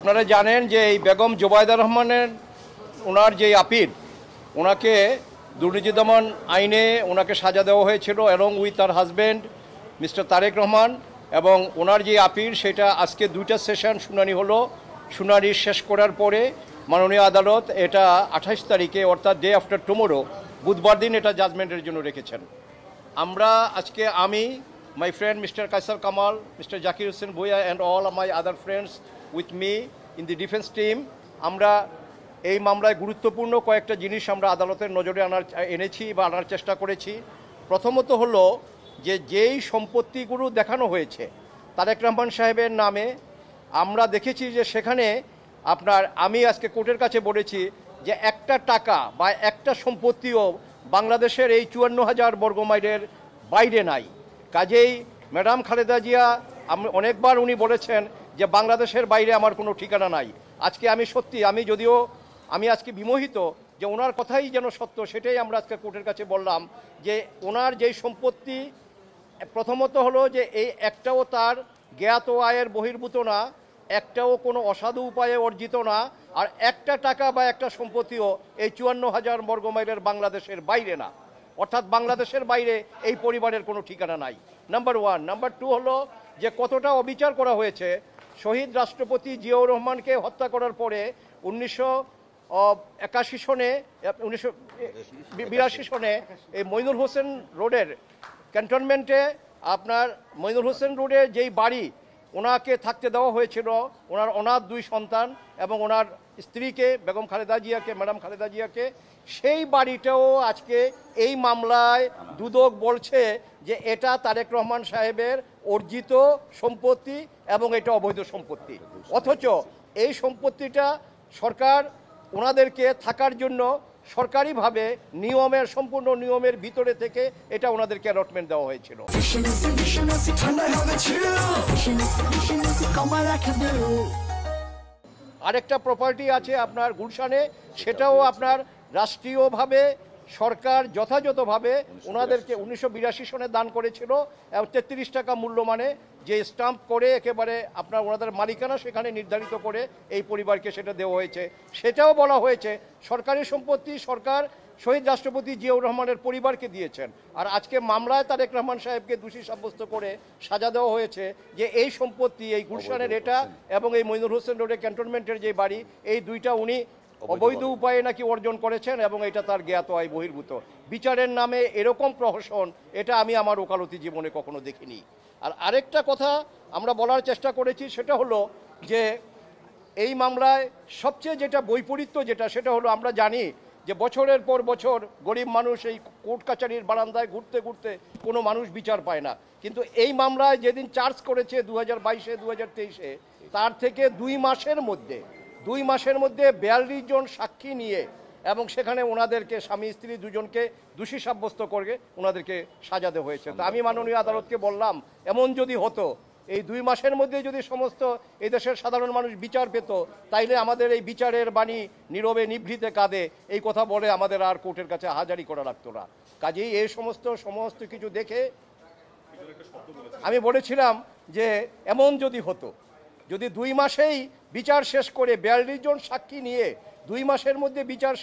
আপনারা জানেন যে এই বেগম জোবায়দা রহমানের ওনার যে আপিল, ওনাকে দুর্নীতি দমন আইনে ওনাকে সাজা দেওয়া হয়েছিল এবং উইথ তার হাজব্যান্ড মিস্টার তারেক রহমান, এবং ওনার যে আপিল সেটা আজকে 2টা সেশন শুনানি হলো। শুনানি শেষ করার পরে মাননীয় আদালত এটা 28 তারিখে অর্থাৎ ডে আফটার টুমোরো বুধবার দিন এটা জাজমেন্টের জন্য রেখেছেন। আমরা আজকে আমি, my friend Mr. Kaisar Kamal, Mr. Zakir Hussain Bhuiya and all of my other friends with me in the defense team, আমরা এই মামলায় গুরুত্বপূর্ণ কয়েকটা জিনিস আমরা আদালতের নজরে এনেছি বা আনার চেষ্টা করেছি। প্রথমত হলো যে যেই সম্পত্তিগুলো দেখানো হয়েছে তারেক রহমান সাহেবের নামে, আমরা দেখেছি যে সেখানে আমি আজকে কোর্টের কাছে বলেছি যে একটা টাকা বা একটা সম্পত্তিও বাংলাদেশের এই 54,000 বর্গমাইলের বাইরে নাই। কাজেই ম্যাডাম খালেদা জিয়া অনেকবার উনি বলেছেন যে বাংলাদেশের বাইরে আমার কোনো ঠিকানা নাই। আজকে আমি আজকে বিমোহিত যে ওনার কথাই যেন সত্য, সেটাই আমরা আজকে কোর্টের কাছে বললাম যে ওনার যেই সম্পত্তি, প্রথমত হলো যে এই একটাও তার জ্ঞাত আয়ের বহির্ভূত না, একটাও কোনো অসাধু উপায়ে অর্জিত না, আর একটা টাকা বা একটা সম্পত্তিও এই 54,000 বর্গমাইলের বাংলাদেশের বাইরে না, অর্থাৎ বাংলাদেশের বাইরে এই পরিবারের কোনো ঠিকানা নাই। নাম্বার 1। নাম্বার 2 হলো যে কতটা অবিচার করা হয়েছে। শহীদ রাষ্ট্রপতি জিয়াউর রহমানকে হত্যা করার পরে 1982 সনে 1982 সনে এই মইনুল হোসেন রোডের ক্যান্টনমেন্টে মইনুল হোসেন রোডে যেই বাড়ি ওনাকে থাকতে দেওয়া হয়েছিল, ওনার অনাথ 2 সন্তান এবং ওনার স্ত্রীকে বেগম খালেদা জিয়াকে, ম্যাডাম খালেদা জিয়াকে, সেই বাড়িটাও আজকে এই মামলায় দুদক বলছে যে এটা তারেক রহমান সাহেবের অর্জিত সম্পত্তি এবং এটা অবৈধ সম্পত্তি। অথচ এই সম্পত্তিটা সরকার ওনাদেরকে থাকার জন্য সরকারিভাবে সম্পূর্ণ নিয়মের ভিতরে থেকে এটা ওনাদেরকে অ্যালটমেন্ট দেওয়া হয়েছিল। আরেকটা প্রপার্টি আছে আপনার গুলশানে, সেটাও আপনার রাষ্ট্রীয়ভাবে সরকার যথাযথভাবে ওনাদেরকে 1982 সনে দান করেছিল, 33 টাকা মূল্যমানে যে স্টাম্প করে একেবারে ওনাদের মালিকানা সেখানে নির্ধারিত করে এই পরিবারকে সেটা দেওয়া হয়েছে। সেটাও বলা হয়েছে সরকারি সম্পত্তি সরকার শহীদ রাষ্ট্রপতি জিয়াউর রহমানের পরিবারকে দিয়েছেন। আর আজকে মামলায় তারেক রহমান সাহেবকে দোষী সাব্যস্ত করে সাজা দেওয়া হয়েছে যে এই সম্পত্তি, এই গুলশানের এটা এবং এই মইনুল হোসেন রোডে ক্যান্টনমেন্টের যে বাড়ি, এই দুইটা উনি অবৈধ উপায়ে নাকি অর্জন করেছেন এবং এটা তার জ্ঞাত আয় বহির্ভূত। বিচারের নামে এরকম প্রহসন, এটা আমি আমার ওকালতি জীবনে কখনো দেখিনি। আর আরেকটা কথা আমরা বলার চেষ্টা করেছি, সেটা হলো যে এই মামলায় সবচেয়ে যেটা বৈপরীত্য সেটা হলো আমরা জানি যে বছরের পর বছর গরিব মানুষ এই কোর্ট কাছারির বারান্দায় ঘুরতে ঘুরতে কোনো মানুষ বিচার পায় না, কিন্তু এই মামলায় যেদিন চার্জ করেছে 2022-এ 2023-এ, তার থেকে 2 মাসের মধ্যে 42 জন সাক্ষী নিয়ে এবং সেখানে ওনাদেরকে স্বামী স্ত্রী দুজনকে দোষী সাব্যস্ত করে ওনাদেরকে সাজা দেওয়া হয়েছে। তো আমি মাননীয় আদালতকে বললাম, এমন যদি হতো, এই 2 মাসের মধ্যে যদি সমস্ত এই দেশের সাধারণ মানুষ বিচার পেত, তাইলে আমাদের এই বিচারের বাণী নীরবে নিভৃতে কাঁদে এই কথা বলে আমাদের আর কোর্টের কাছে হাজারি করা লাগতো না। কাজেই এই সমস্ত কিছু দেখে আমি বলেছিলাম যে এমন যদি হতো, যদি 2 মাসেই বিচার শেষ করে 42 জন সাক্ষী নিয়ে 2 মাসের মধ্যে বিচার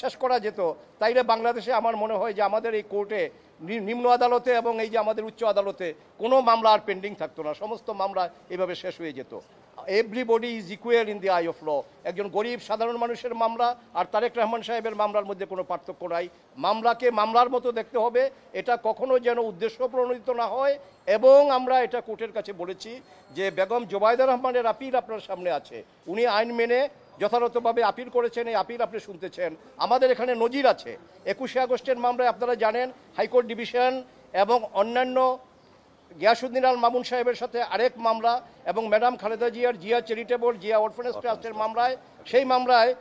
শেষ করা যেত, তাইলে বাংলাদেশে আমার মনে হয় যে আমাদের এই কোর্টে, নিম্ন আদালতে এবং এই যে আমাদের উচ্চ আদালতে কোনো মামলা আর পেন্ডিং থাকতো না, সমস্ত মামলা এভাবে শেষ হয়ে যেত। Everybody is equal in the eye of law. একজন গরিব সাধারণ মানুষের মামলা আর তারেক রহমান সাহেবের মামলার মধ্যে কোনো পার্থক্য নাই। মামলাকে মামলার মতো দেখতে হবে, এটা কখনো যেন উদ্দেশ্য প্রণোদিত না হয়। এবং আমরা এটা কোর্টের কাছে বলেছি যে বেগম জোবায়দা রহমানের আপিল আপনার সামনে আছে, উনি আইন মেনে যথাযথভাবে আপিল করেছেন, এই আপিল আপনি শুনতেছেন। আমাদের এখানে নজির আছে, 21শে আগস্টের মামলায় আপনারা জানেন হাইকোর্ট ডিভিশন এবং অন্যান্য গিয়াসউদ্দিন আল মামুন সাহেবের সাথে আরেক মামলা এবং ম্যাডাম খালেদা জিয়ার জিয়া চ্যারিটেবল জিয়া অরফানেজ ট্রাস্টের মামলায়, সেই মামলায়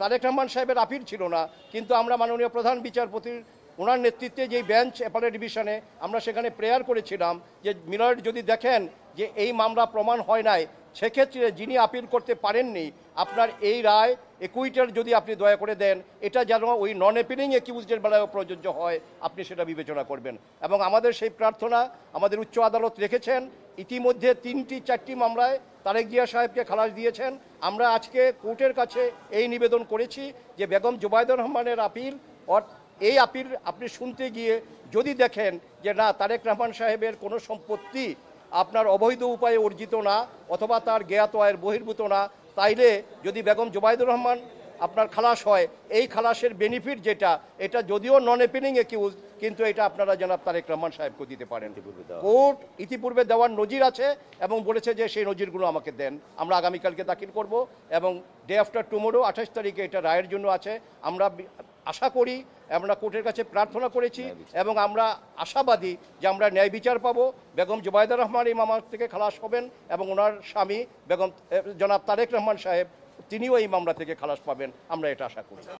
তারেক রহমান সাহেবের আপিল ছিল না, কিন্তু আমরা মাননীয় প্রধান বিচারপতির ওনার নেতৃত্বে যেই বেঞ্চ অ্যাপেলেট ডিভিশনে আমরা সেখানে প্রেয়ার করেছিলাম যে মিলর্ড যদি দেখেন যে এই মামলা প্রমাণ হয় নাই, সেক্ষেত্রে যিনি আপিল করতে পারেননি, আপনার এই রায় একুইটার যদি আপনি দয়া করে দেন, এটা যেন ওই নন অ্যাপিলিং একিউজদের বেলায়ও প্রযোজ্য হয়, আপনি সেটা বিবেচনা করবেন। এবং আমাদের সেই প্রার্থনা আমাদের উচ্চ আদালত রেখেছেন। ইতিমধ্যে 3-4টি মামলায় তারেক জিয়া সাহেবকে খালাস দিয়েছেন। আমরা আজকে কোর্টের কাছে এই নিবেদন করেছি যে বেগম জুবাইদুর রহমানের আপিল, এই আপিল আপনি শুনতে গিয়ে যদি দেখেন যে না, তারেক রহমান সাহেবের কোনো সম্পত্তি আপনার অবৈধ উপায়ে অর্জিত না, অথবা তার জ্ঞাত আয়ের বহির্ভূত না, তাইলে যদি বেগম জুবাইদুর রহমান আপনার খালাস হয়, এই খালাসের বেনিফিট যেটা, এটা যদিও নন অ্যাপিলিং একিউজ, কিন্তু এটা আপনারা জনাব তারেক রহমান সাহেবকে দিতে পারেন। কোর্ট ইতিপূর্বে দেওয়ার নজির আছে এবং বলেছে যে সেই নজিরগুলো আমাকে দেন, আমরা আগামীকালকে দাখিল করব এবং ডে আফটার টুমোরো 28 তারিখে এটা রায়ের জন্য আছে। আমরা আশা করি, আমরা কোর্টের কাছে প্রার্থনা করেছি এবং আমরা আশাবাদী যে আমরা ন্যায় বিচার পাবো। বেগম জুবাইদুর রহমান এই মামলা থেকে খালাস হবেন এবং ওনার স্বামী বেগম জনাব তারেক রহমান সাহেব, তিনিও এই মামলা থেকে খালাস পাবেন, আমরা এটা আশা করি।